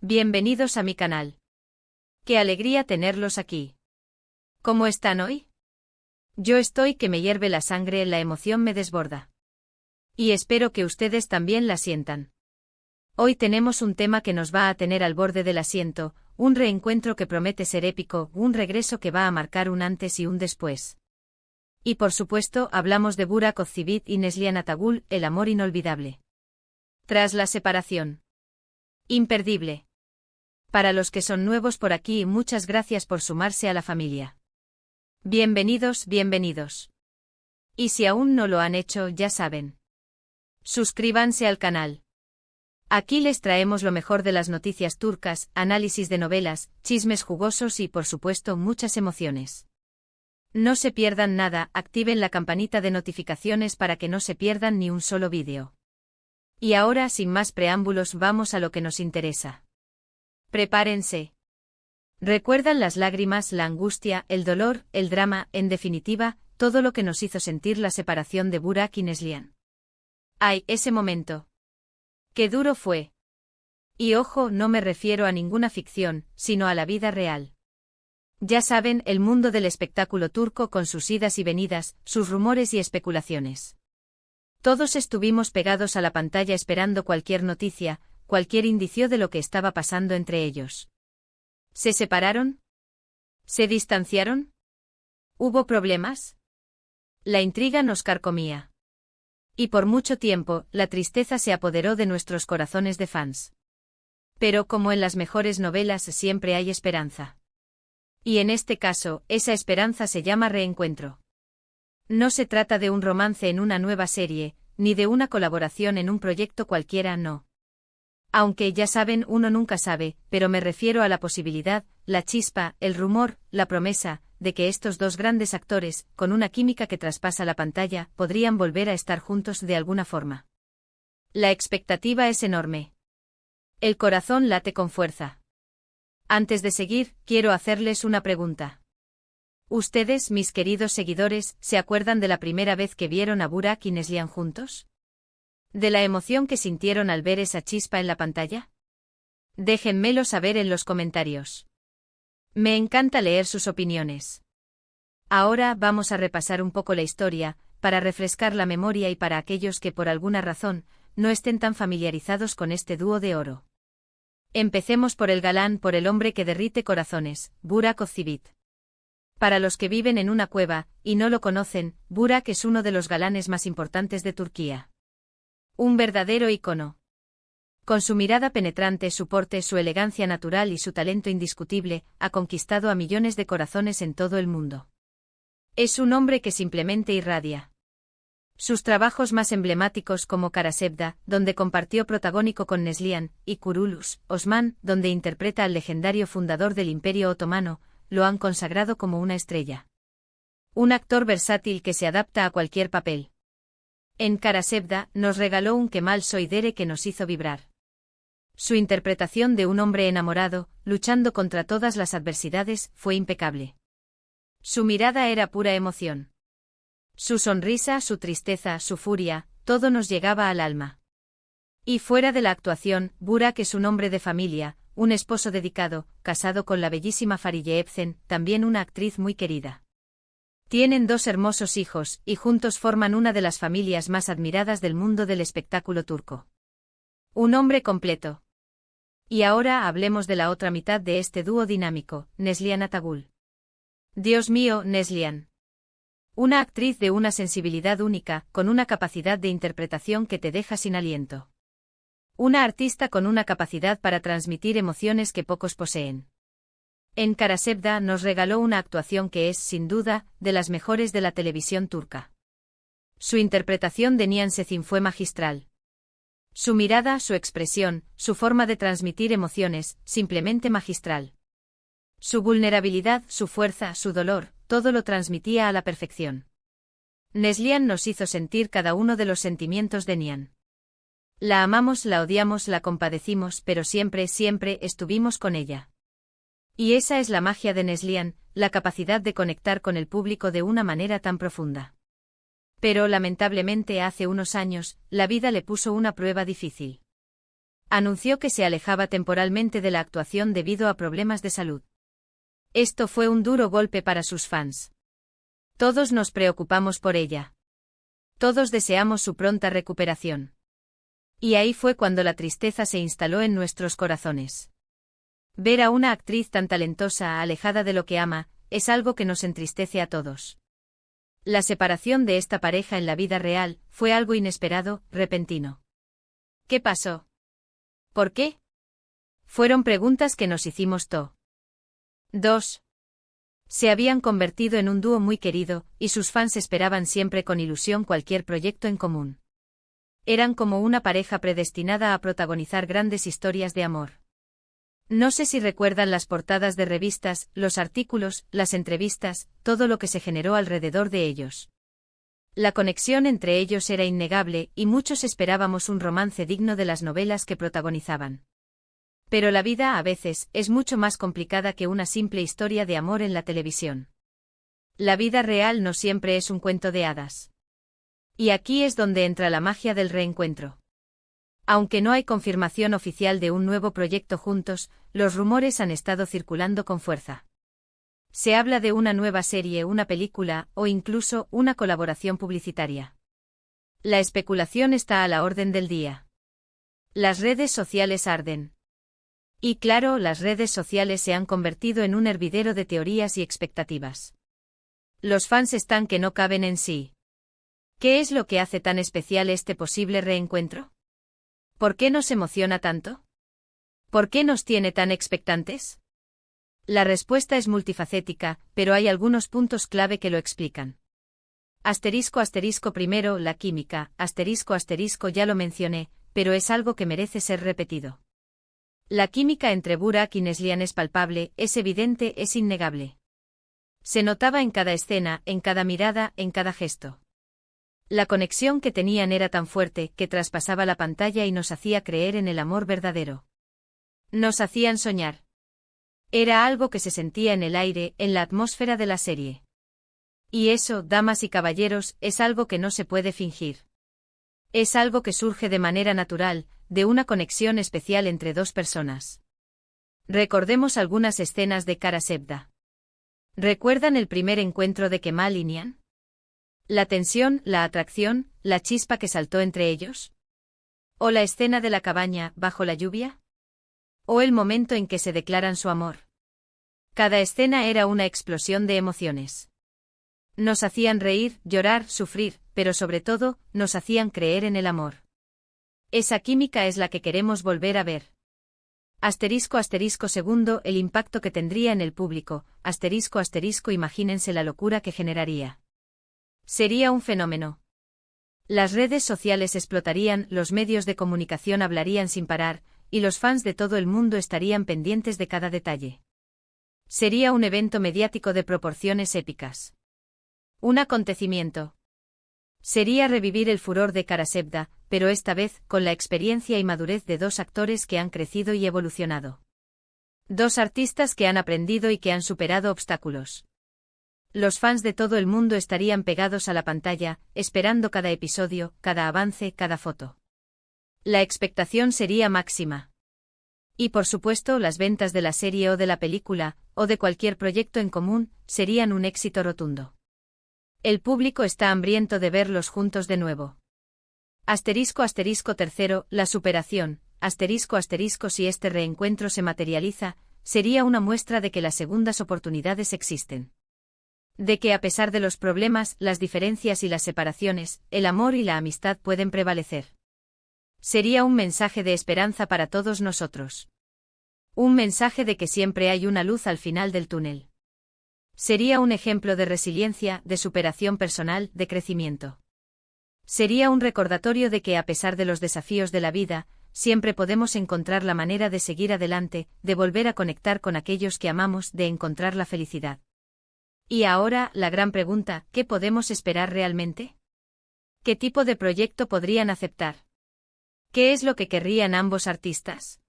Bienvenidos a mi canal. Qué alegría tenerlos aquí. ¿Cómo están hoy? Yo estoy que me hierve la sangre, la emoción me desborda. Y espero que ustedes también la sientan. Hoy tenemos un tema que nos va a tener al borde del asiento, un reencuentro que promete ser épico, un regreso que va a marcar un antes y un después. Y por supuesto, hablamos de Burak Özçivit y Neslihan Atagül, el amor inolvidable. Tras la separación. Imperdible. Para los que son nuevos por aquí, muchas gracias por sumarse a la familia. Bienvenidos, bienvenidos. Y si aún no lo han hecho, ya saben. Suscríbanse al canal. Aquí les traemos lo mejor de las noticias turcas, análisis de novelas, chismes jugosos y por supuesto muchas emociones. No se pierdan nada, activen la campanita de notificaciones para que no se pierdan ni un solo vídeo. Y ahora, sin más preámbulos, vamos a lo que nos interesa. Prepárense. ¿Recuerdan las lágrimas, la angustia, el dolor, el drama, en definitiva, todo lo que nos hizo sentir la separación de Burak y Neslihan? ¡Ay, ese momento! ¡Qué duro fue! Y ojo, no me refiero a ninguna ficción, sino a la vida real. Ya saben, el mundo del espectáculo turco con sus idas y venidas, sus rumores y especulaciones. Todos estuvimos pegados a la pantalla esperando cualquier noticia, cualquier indicio de lo que estaba pasando entre ellos. ¿Se separaron? ¿Se distanciaron? ¿Hubo problemas? La intriga nos carcomía. Y por mucho tiempo, la tristeza se apoderó de nuestros corazones de fans. Pero como en las mejores novelas siempre hay esperanza. Y en este caso, esa esperanza se llama reencuentro. No se trata de un romance en una nueva serie, ni de una colaboración en un proyecto cualquiera, no. Aunque ya saben, uno nunca sabe, pero me refiero a la posibilidad, la chispa, el rumor, la promesa, de que estos dos grandes actores, con una química que traspasa la pantalla, podrían volver a estar juntos de alguna forma. La expectativa es enorme. El corazón late con fuerza. Antes de seguir, quiero hacerles una pregunta. ¿Ustedes, mis queridos seguidores, se acuerdan de la primera vez que vieron a Burak y Neslihan juntos? ¿De la emoción que sintieron al ver esa chispa en la pantalla? Déjenmelo saber en los comentarios. Me encanta leer sus opiniones. Ahora vamos a repasar un poco la historia, para refrescar la memoria y para aquellos que por alguna razón, no estén tan familiarizados con este dúo de oro. Empecemos por el galán, por el hombre que derrite corazones, Burak Özçivit. Para los que viven en una cueva, y no lo conocen, Burak es uno de los galanes más importantes de Turquía. Un verdadero ícono. Con su mirada penetrante, su porte, su elegancia natural y su talento indiscutible, ha conquistado a millones de corazones en todo el mundo. Es un hombre que simplemente irradia. Sus trabajos más emblemáticos como Karasevda, donde compartió protagónico con Neslihan, y Kurulus, Osman, donde interpreta al legendario fundador del Imperio Otomano, lo han consagrado como una estrella. Un actor versátil que se adapta a cualquier papel. En Karasevda, nos regaló un Kemal Soydere que nos hizo vibrar. Su interpretación de un hombre enamorado, luchando contra todas las adversidades, fue impecable. Su mirada era pura emoción. Su sonrisa, su tristeza, su furia, todo nos llegaba al alma. Y fuera de la actuación, Burak es un hombre de familia, un esposo dedicado, casado con la bellísima Fariye Evcen, también una actriz muy querida. Tienen dos hermosos hijos, y juntos forman una de las familias más admiradas del mundo del espectáculo turco. Un hombre completo. Y ahora hablemos de la otra mitad de este dúo dinámico, Neslihan Atagül. Dios mío, Neslihan. Una actriz de una sensibilidad única, con una capacidad de interpretación que te deja sin aliento. Una artista con una capacidad para transmitir emociones que pocos poseen. En Karasevda nos regaló una actuación que es, sin duda, de las mejores de la televisión turca. Su interpretación de Nihan Sezin fue magistral. Su mirada, su expresión, su forma de transmitir emociones, simplemente magistral. Su vulnerabilidad, su fuerza, su dolor, todo lo transmitía a la perfección. Neslihan nos hizo sentir cada uno de los sentimientos de Nihan. La amamos, la odiamos, la compadecimos, pero siempre, siempre estuvimos con ella. Y esa es la magia de Neslihan, la capacidad de conectar con el público de una manera tan profunda. Pero lamentablemente hace unos años, la vida le puso una prueba difícil. Anunció que se alejaba temporalmente de la actuación debido a problemas de salud. Esto fue un duro golpe para sus fans. Todos nos preocupamos por ella. Todos deseamos su pronta recuperación. Y ahí fue cuando la tristeza se instaló en nuestros corazones. Ver a una actriz tan talentosa alejada de lo que ama, es algo que nos entristece a todos. La separación de esta pareja en la vida real fue algo inesperado, repentino. ¿Qué pasó? ¿Por qué? Fueron preguntas que nos hicimos todos. Se habían convertido en un dúo muy querido, y sus fans esperaban siempre con ilusión cualquier proyecto en común. Eran como una pareja predestinada a protagonizar grandes historias de amor. No sé si recuerdan las portadas de revistas, los artículos, las entrevistas, todo lo que se generó alrededor de ellos. La conexión entre ellos era innegable, y muchos esperábamos un romance digno de las novelas que protagonizaban. Pero la vida a veces es mucho más complicada que una simple historia de amor en la televisión. La vida real no siempre es un cuento de hadas. Y aquí es donde entra la magia del reencuentro. Aunque no hay confirmación oficial de un nuevo proyecto juntos, los rumores han estado circulando con fuerza. Se habla de una nueva serie, una película, o incluso una colaboración publicitaria. La especulación está a la orden del día. Las redes sociales arden. Y claro, las redes sociales se han convertido en un hervidero de teorías y expectativas. Los fans están que no caben en sí. ¿Qué es lo que hace tan especial este posible reencuentro? ¿Por qué nos emociona tanto? ¿Por qué nos tiene tan expectantes? La respuesta es multifacética, pero hay algunos puntos clave que lo explican. Primero, la química, ya lo mencioné, pero es algo que merece ser repetido. La química entre Burak y Neslihan es palpable, es evidente, es innegable. Se notaba en cada escena, en cada mirada, en cada gesto. La conexión que tenían era tan fuerte que traspasaba la pantalla y nos hacía creer en el amor verdadero. Nos hacían soñar. Era algo que se sentía en el aire, en la atmósfera de la serie. Y eso, damas y caballeros, es algo que no se puede fingir. Es algo que surge de manera natural, de una conexión especial entre dos personas. Recordemos algunas escenas de Kara Sevda. ¿Recuerdan el primer encuentro de Kemal y Nihan? La tensión, la atracción, la chispa que saltó entre ellos. ¿O la escena de la cabaña, bajo la lluvia? ¿O el momento en que se declaran su amor? Cada escena era una explosión de emociones. Nos hacían reír, llorar, sufrir, pero sobre todo, nos hacían creer en el amor. Esa química es la que queremos volver a ver. Segundo, el impacto que tendría en el público, imagínense la locura que generaría. Sería un fenómeno. Las redes sociales explotarían, los medios de comunicación hablarían sin parar, y los fans de todo el mundo estarían pendientes de cada detalle. Sería un evento mediático de proporciones épicas. Un acontecimiento. Sería revivir el furor de Kara Sevda, pero esta vez con la experiencia y madurez de dos actores que han crecido y evolucionado. Dos artistas que han aprendido y que han superado obstáculos. Los fans de todo el mundo estarían pegados a la pantalla, esperando cada episodio, cada avance, cada foto. La expectación sería máxima. Y por supuesto, las ventas de la serie o de la película, o de cualquier proyecto en común, serían un éxito rotundo. El público está hambriento de verlos juntos de nuevo. Tercero, la superación. Si este reencuentro se materializa, sería una muestra de que las segundas oportunidades existen. De que a pesar de los problemas, las diferencias y las separaciones, el amor y la amistad pueden prevalecer. Sería un mensaje de esperanza para todos nosotros. Un mensaje de que siempre hay una luz al final del túnel. Sería un ejemplo de resiliencia, de superación personal, de crecimiento. Sería un recordatorio de que a pesar de los desafíos de la vida, siempre podemos encontrar la manera de seguir adelante, de volver a conectar con aquellos que amamos, de encontrar la felicidad. Y ahora, la gran pregunta, ¿qué podemos esperar realmente? ¿Qué tipo de proyecto podrían aceptar? ¿Qué es lo que querrían ambos artistas?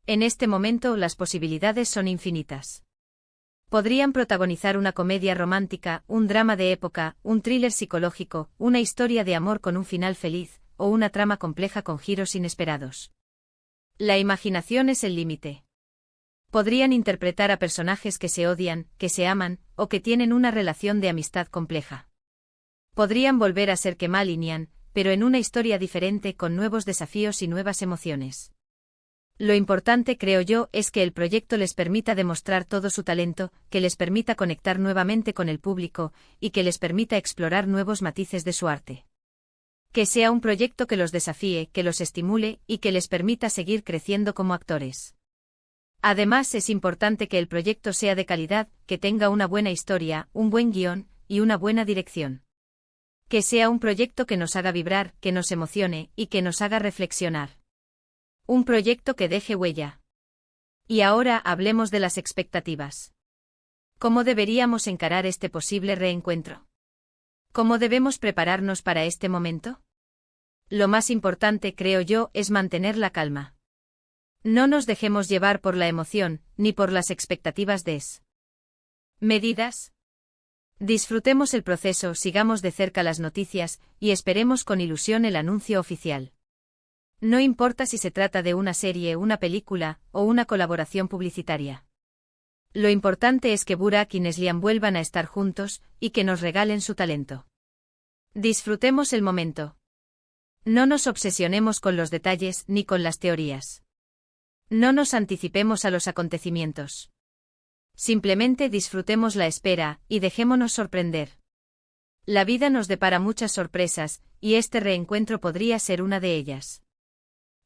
En este momento las posibilidades son infinitas. Podrían protagonizar una comedia romántica, un drama de época, un thriller psicológico, una historia de amor con un final feliz, o una trama compleja con giros inesperados. La imaginación es el límite. Podrían interpretar a personajes que se odian, que se aman, o que tienen una relación de amistad compleja. Podrían volver a ser Kemal y Nian, pero en una historia diferente con nuevos desafíos y nuevas emociones. Lo importante, creo yo, es que el proyecto les permita demostrar todo su talento, que les permita conectar nuevamente con el público, y que les permita explorar nuevos matices de su arte. Que sea un proyecto que los desafíe, que los estimule, y que les permita seguir creciendo como actores. Además, es importante que el proyecto sea de calidad, que tenga una buena historia, un buen guión, y una buena dirección. Que sea un proyecto que nos haga vibrar, que nos emocione, y que nos haga reflexionar. Un proyecto que deje huella. Y ahora hablemos de las expectativas. ¿Cómo deberíamos encarar este posible reencuentro? ¿Cómo debemos prepararnos para este momento? Lo más importante, creo yo, es mantener la calma. No nos dejemos llevar por la emoción, ni por las expectativas desmedidas. Disfrutemos el proceso, sigamos de cerca las noticias, y esperemos con ilusión el anuncio oficial. No importa si se trata de una serie, una película, o una colaboración publicitaria. Lo importante es que Burak y Neslihan vuelvan a estar juntos, y que nos regalen su talento. Disfrutemos el momento. No nos obsesionemos con los detalles, ni con las teorías. No nos anticipemos a los acontecimientos. Simplemente disfrutemos la espera, y dejémonos sorprender. La vida nos depara muchas sorpresas, y este reencuentro podría ser una de ellas.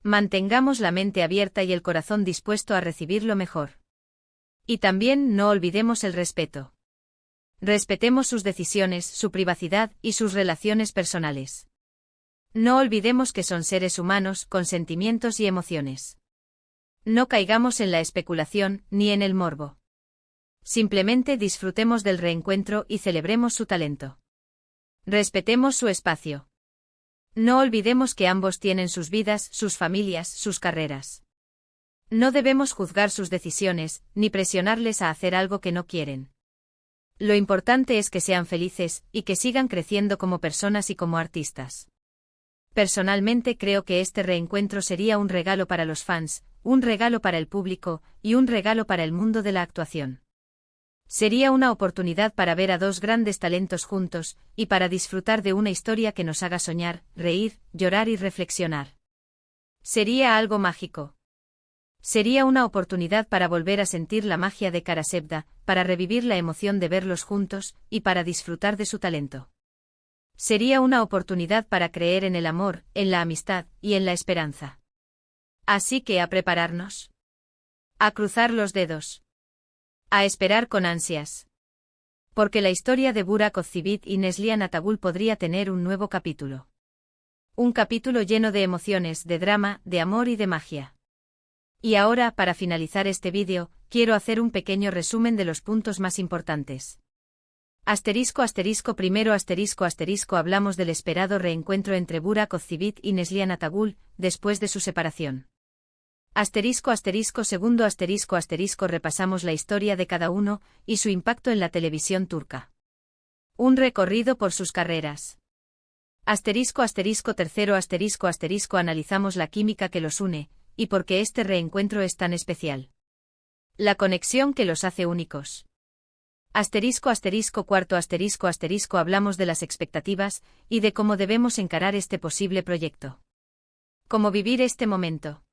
Mantengamos la mente abierta y el corazón dispuesto a recibir lo mejor. Y también no olvidemos el respeto. Respetemos sus decisiones, su privacidad y sus relaciones personales. No olvidemos que son seres humanos con sentimientos y emociones. No caigamos en la especulación ni en el morbo. Simplemente disfrutemos del reencuentro y celebremos su talento. Respetemos su espacio. No olvidemos que ambos tienen sus vidas, sus familias, sus carreras. No debemos juzgar sus decisiones, ni presionarles a hacer algo que no quieren. Lo importante es que sean felices, y que sigan creciendo como personas y como artistas. Personalmente creo que este reencuentro sería un regalo para los fans, un regalo para el público, y un regalo para el mundo de la actuación. Sería una oportunidad para ver a dos grandes talentos juntos, y para disfrutar de una historia que nos haga soñar, reír, llorar y reflexionar. Sería algo mágico. Sería una oportunidad para volver a sentir la magia de Karasevda, para revivir la emoción de verlos juntos, y para disfrutar de su talento. Sería una oportunidad para creer en el amor, en la amistad, y en la esperanza. Así que a prepararnos. A cruzar los dedos. A esperar con ansias. Porque la historia de Burak Özçivit y Neslihan Atagül podría tener un nuevo capítulo. Un capítulo lleno de emociones, de drama, de amor y de magia. Y ahora, para finalizar este vídeo, quiero hacer un pequeño resumen de los puntos más importantes. Primero hablamos del esperado reencuentro entre Burak Özçivit y Neslihan Atagül, después de su separación. Segundo repasamos la historia de cada uno, y su impacto en la televisión turca. Un recorrido por sus carreras. Tercero analizamos la química que los une, y por qué este reencuentro es tan especial. La conexión que los hace únicos. Cuarto hablamos de las expectativas, y de cómo debemos encarar este posible proyecto. Cómo vivir este momento.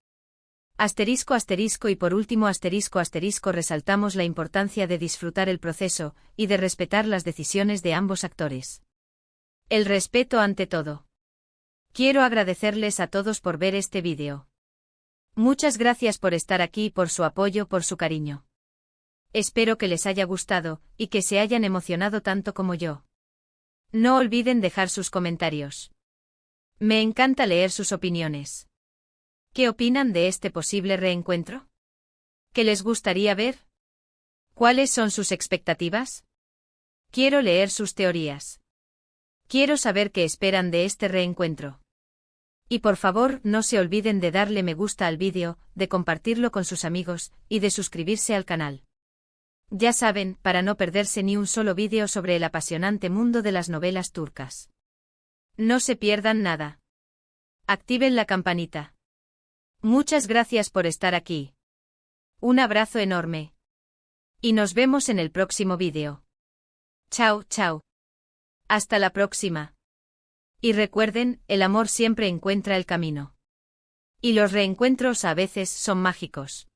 Y por último resaltamos la importancia de disfrutar el proceso, y de respetar las decisiones de ambos actores. El respeto ante todo. Quiero agradecerles a todos por ver este vídeo. Muchas gracias por estar aquí, por su apoyo, por su cariño. Espero que les haya gustado, y que se hayan emocionado tanto como yo. No olviden dejar sus comentarios. Me encanta leer sus opiniones. ¿Qué opinan de este posible reencuentro? ¿Qué les gustaría ver? ¿Cuáles son sus expectativas? Quiero leer sus teorías. Quiero saber qué esperan de este reencuentro. Y por favor, no se olviden de darle me gusta al vídeo, de compartirlo con sus amigos, y de suscribirse al canal. Ya saben, para no perderse ni un solo vídeo sobre el apasionante mundo de las novelas turcas. No se pierdan nada. Activen la campanita. Muchas gracias por estar aquí. Un abrazo enorme. Y nos vemos en el próximo vídeo. Chao, chao. Hasta la próxima. Y recuerden, el amor siempre encuentra el camino. Y los reencuentros a veces son mágicos.